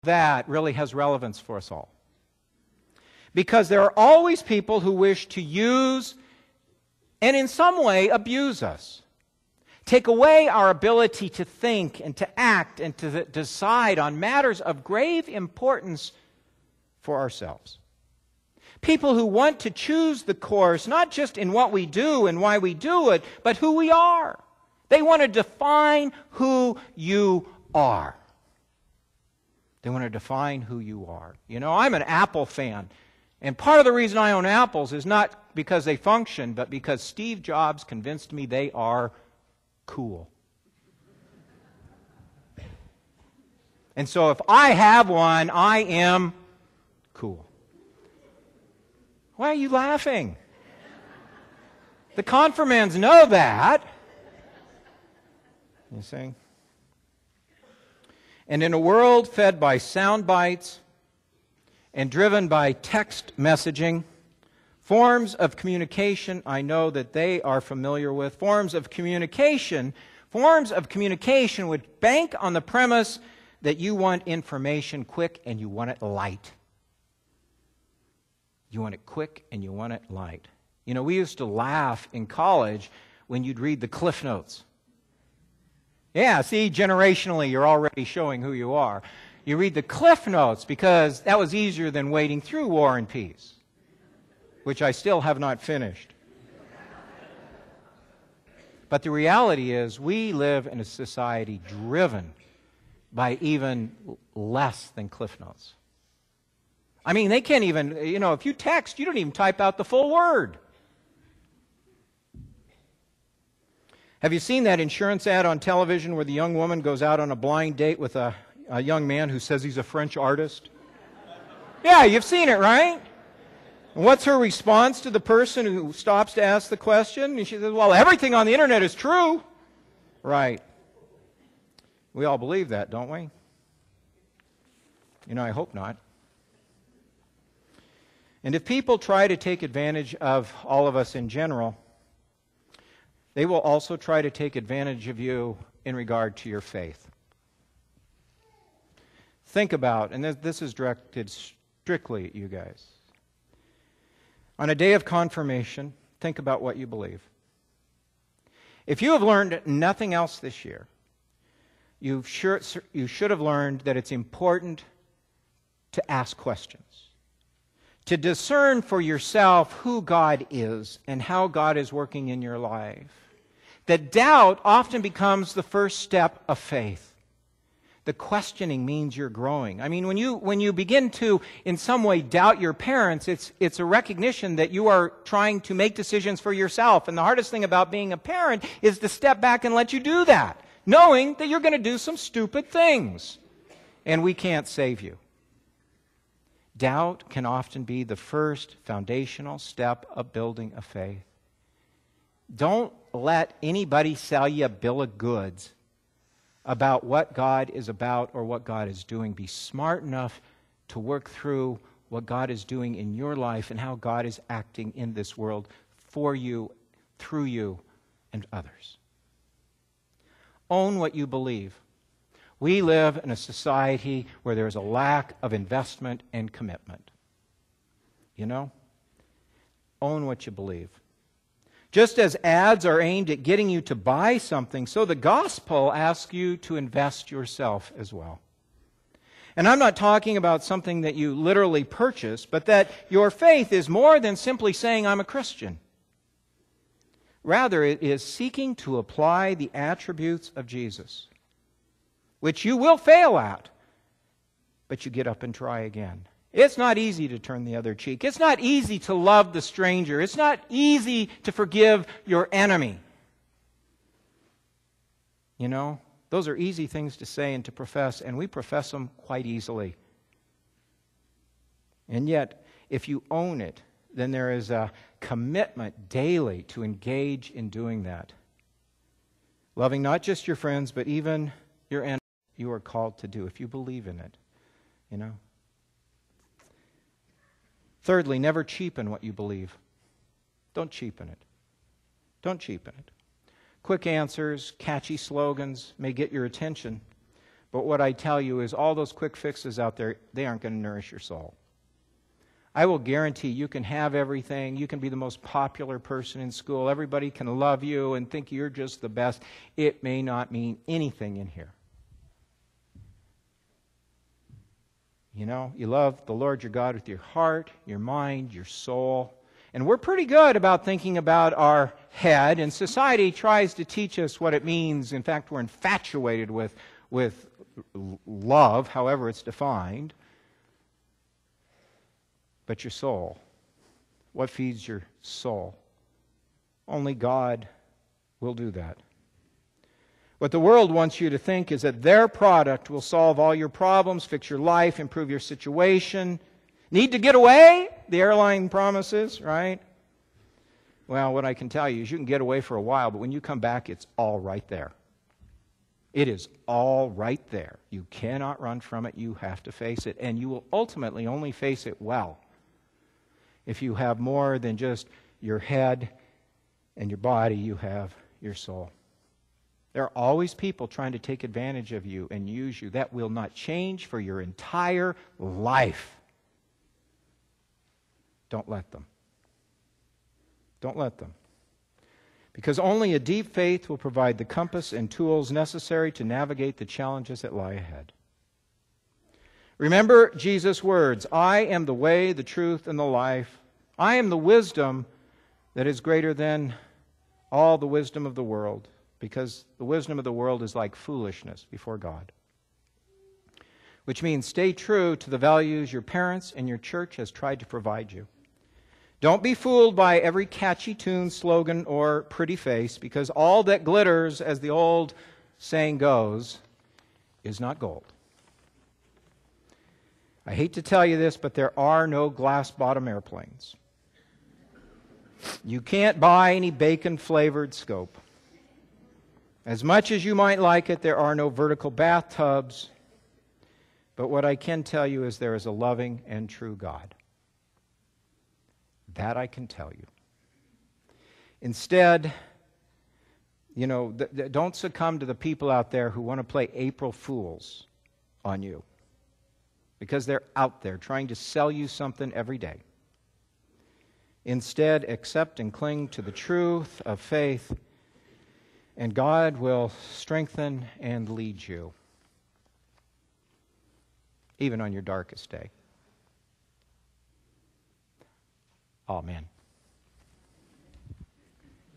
that really has relevance for us all. Because there are always people who wish to use and in some way abuse us. Take away our ability to think and to act and to decide on matters of grave importance for ourselves. People who want to choose the course, not just in what we do and why we do it, but who we are. They want to define who you are. They want to define who you are. You know, I'm an Apple fan. And part of the reason I own apples is not because they function, but because Steve Jobs convinced me they are cool. And so if I have one, I am cool. Why are you laughing? The confirmands know that. You see? And in a world fed by sound bites and driven by text messaging, forms of communication I know that they are familiar with, forms of communication would bank on the premise that you want information quick and you want it light. You want it quick and you want it light. You know, we used to laugh in college when you'd read the Cliff Notes. Yeah, see, generationally, you're already showing who you are. You read the Cliff Notes because that was easier than wading through War and Peace, which I still have not finished. But the reality is we live in a society driven by even less than Cliff Notes. I mean, they can't even, you know, if you text, you don't even type out the full word. Have you seen that insurance ad on television where the young woman goes out on a blind date with a young man who says he's a French artist? Yeah, you've seen it, right? And what's her response to the person who stops to ask the question? And she says, well, everything on the internet is true. Right. We all believe that, don't we? You know, I hope not. And if people try to take advantage of all of us in general, they will also try to take advantage of you in regard to your faith. Think about, and this is directed strictly at you guys. On a day of confirmation, think about what you believe. If you have learned nothing else this year, you should have learned that it's important to ask questions, to discern for yourself who God is and how God is working in your life. That doubt often becomes the first step of faith. The questioning means you're growing. I mean, when you begin to, in some way, doubt your parents, it's a recognition that you are trying to make decisions for yourself. And the hardest thing about being a parent is to step back and let you do that, knowing that you're going to do some stupid things. And we can't save you. Doubt can often be the first foundational step of building a faith. Don't let anybody sell you a bill of goods about what God is about or what God is doing. Be smart enough to work through what God is doing in your life and how God is acting in this world for you, through you, and others. Own what you believe. We live in a society where there is a lack of investment and commitment. You know? Own what you believe. Just as ads are aimed at getting you to buy something, so the gospel asks you to invest yourself as well. And I'm not talking about something that you literally purchase, but that your faith is more than simply saying, I'm a Christian. Rather, it is seeking to apply the attributes of Jesus, which you will fail at, but you get up and try again. It's not easy to turn the other cheek. It's not easy to love the stranger. It's not easy to forgive your enemy. You know, those are easy things to say and to profess, and we profess them quite easily. And yet, if you own it, then there is a commitment daily to engage in doing that. Loving not just your friends, but even your enemies, you are called to do, if you believe in it, you know. Thirdly, never cheapen what you believe. Don't cheapen it. Don't cheapen it. Quick answers, catchy slogans may get your attention, But what I tell you is all those quick fixes out there, they aren't going to nourish your soul. I will guarantee you can have everything. You can be the most popular person in school. Everybody can love you and think you're just the best. It may not mean anything in here. You know, you love the Lord your God with your heart, your mind, your soul. And we're pretty good about thinking about our head, and society tries to teach us what it means. In fact, we're infatuated with love, however it's defined. But your soul, what feeds your soul? Only God will do that. What the world wants you to think is that their product will solve all your problems, fix your life, improve your situation. Need to get away? The airline promises, right? Well, what I can tell you is you can get away for a while, but when you come back, it's all right there. It is all right there. You cannot run from it. You have to face it. And you will ultimately only face it well if you have more than just your head and your body. You have your soul. There are always people trying to take advantage of you and use you. That will not change for your entire life. Don't let them. Don't let them. Because only a deep faith will provide the compass and tools necessary to navigate the challenges that lie ahead. Remember Jesus' words, I am the way, the truth, and the life. I am the wisdom that is greater than all the wisdom of the world, because the wisdom of the world is like foolishness before God. Which means stay true to the values your parents and your church has tried to provide you. Don't be fooled by every catchy tune, slogan, or pretty face, because all that glitters, as the old saying goes, is not gold. I hate to tell you this, but there are no glass-bottom airplanes. You can't buy any bacon-flavored scope. As much as you might like it, there are no vertical bathtubs. But what I can tell you is there is a loving and true God. That I can tell you. Instead, don't succumb to the people out there who want to play April Fools on you, because they're out there trying to sell you something every day. Instead, accept and cling to the truth of faith, and God will strengthen and lead you, even on your darkest day. Amen.